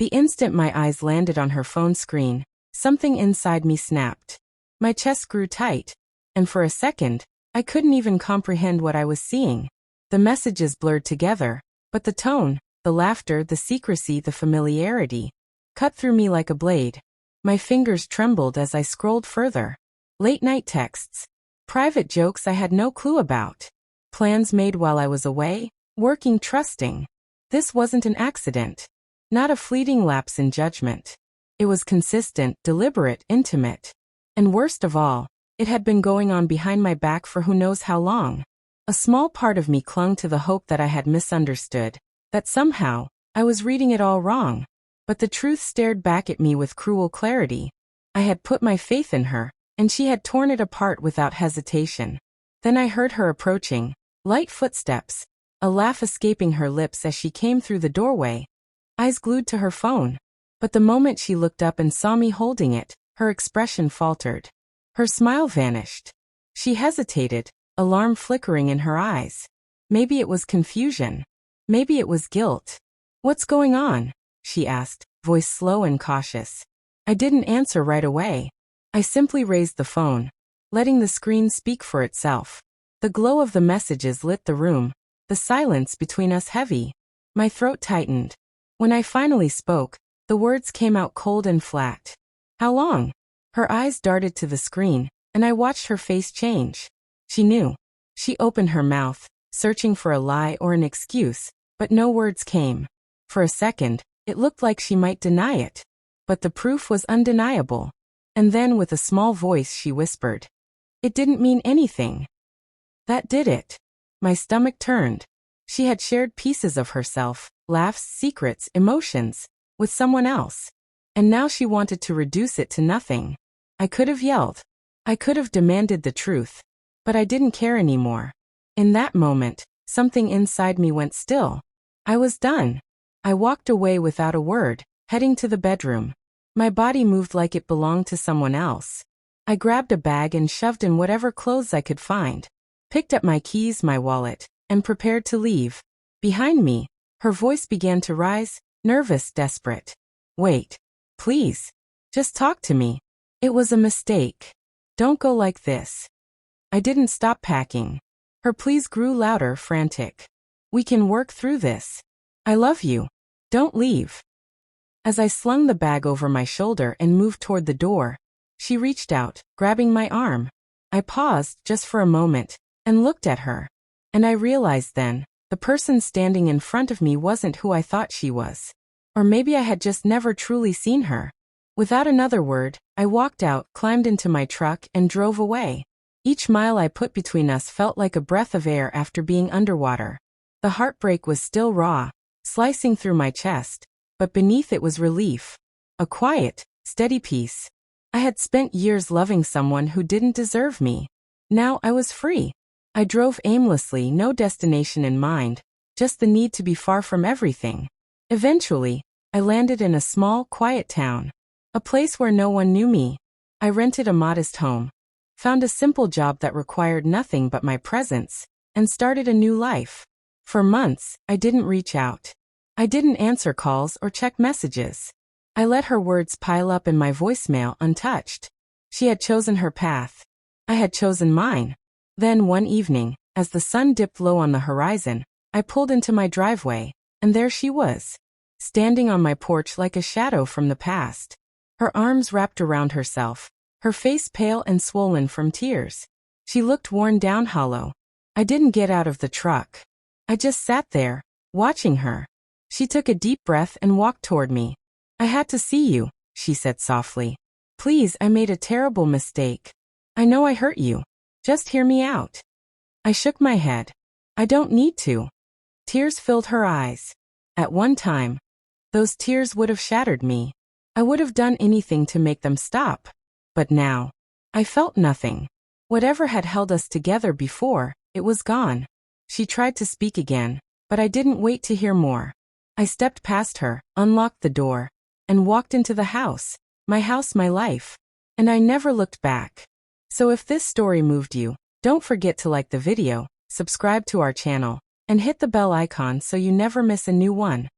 The instant my eyes landed on her phone screen, something inside me snapped. My chest grew tight, and for a second, I couldn't even comprehend what I was seeing. The messages blurred together, but the tone, the laughter, the secrecy, the familiarity, cut through me like a blade. My fingers trembled as I scrolled further. Late-night texts. Private jokes I had no clue about. Plans made while I was away, working trusting. This wasn't an accident. Not a fleeting lapse in judgment. It was consistent, deliberate, intimate. And worst of all, it had been going on behind my back for who knows how long. A small part of me clung to the hope that I had misunderstood, that somehow, I was reading it all wrong. But the truth stared back at me with cruel clarity. I had put my faith in her, and she had torn it apart without hesitation. Then I heard her approaching, light footsteps, a laugh escaping her lips as she came through the doorway, eyes glued to her phone. But the moment she looked up and saw me holding it, her expression faltered. Her smile vanished. She hesitated, alarm flickering in her eyes. Maybe it was confusion. Maybe it was guilt. "What's going on?" she asked, voice slow and cautious. I didn't answer right away. I simply raised the phone, letting the screen speak for itself. The glow of the messages lit the room, the silence between us heavy. My throat tightened. When I finally spoke, the words came out cold and flat. "How long?" Her eyes darted to the screen, and I watched her face change. She knew. She opened her mouth, searching for a lie or an excuse, but no words came. For a second, it looked like she might deny it. But the proof was undeniable. And then with a small voice she whispered, "It didn't mean anything." That did it. My stomach turned. She had shared pieces of herself, laughs, secrets, emotions, with someone else. And now she wanted to reduce it to nothing. I could have yelled. I could have demanded the truth. But I didn't care anymore. In that moment, something inside me went still. I was done. I walked away without a word, heading to the bedroom. My body moved like it belonged to someone else. I grabbed a bag and shoved in whatever clothes I could find, picked up my keys, my wallet, and prepared to leave. Behind me, her voice began to rise, nervous, desperate. "Wait. Please. Just talk to me. It was a mistake. Don't go like this." I didn't stop packing. Her pleas grew louder, frantic. "We can work through this. I love you. Don't leave." As I slung the bag over my shoulder and moved toward the door, she reached out, grabbing my arm. I paused just for a moment and looked at her. And I realized then, the person standing in front of me wasn't who I thought she was. Or maybe I had just never truly seen her. Without another word, I walked out, climbed into my truck, and drove away. Each mile I put between us felt like a breath of air after being underwater. The heartbreak was still raw, slicing through my chest, but beneath it was relief. A quiet, steady peace. I had spent years loving someone who didn't deserve me. Now I was free. I drove aimlessly, no destination in mind, just the need to be far from everything. Eventually, I landed in a small, quiet town. A place where no one knew me. I rented a modest home, found a simple job that required nothing but my presence, and started a new life. For months, I didn't reach out. I didn't answer calls or check messages. I let her words pile up in my voicemail untouched. She had chosen her path. I had chosen mine. Then one evening, as the sun dipped low on the horizon, I pulled into my driveway, and there she was, standing on my porch like a shadow from the past. Her arms wrapped around herself, her face pale and swollen from tears. She looked worn down, hollow. I didn't get out of the truck. I just sat there, watching her. She took a deep breath and walked toward me. "I had to see you," she said softly. "Please, I made a terrible mistake. I know I hurt you. Just hear me out." I shook my head. "I don't need to." Tears filled her eyes. At one time, those tears would have shattered me. I would have done anything to make them stop. But now, I felt nothing. Whatever had held us together before, it was gone. She tried to speak again, but I didn't wait to hear more. I stepped past her, unlocked the door, and walked into the house, my life. And I never looked back. So if this story moved you, don't forget to like the video, subscribe to our channel, and hit the bell icon so you never miss a new one.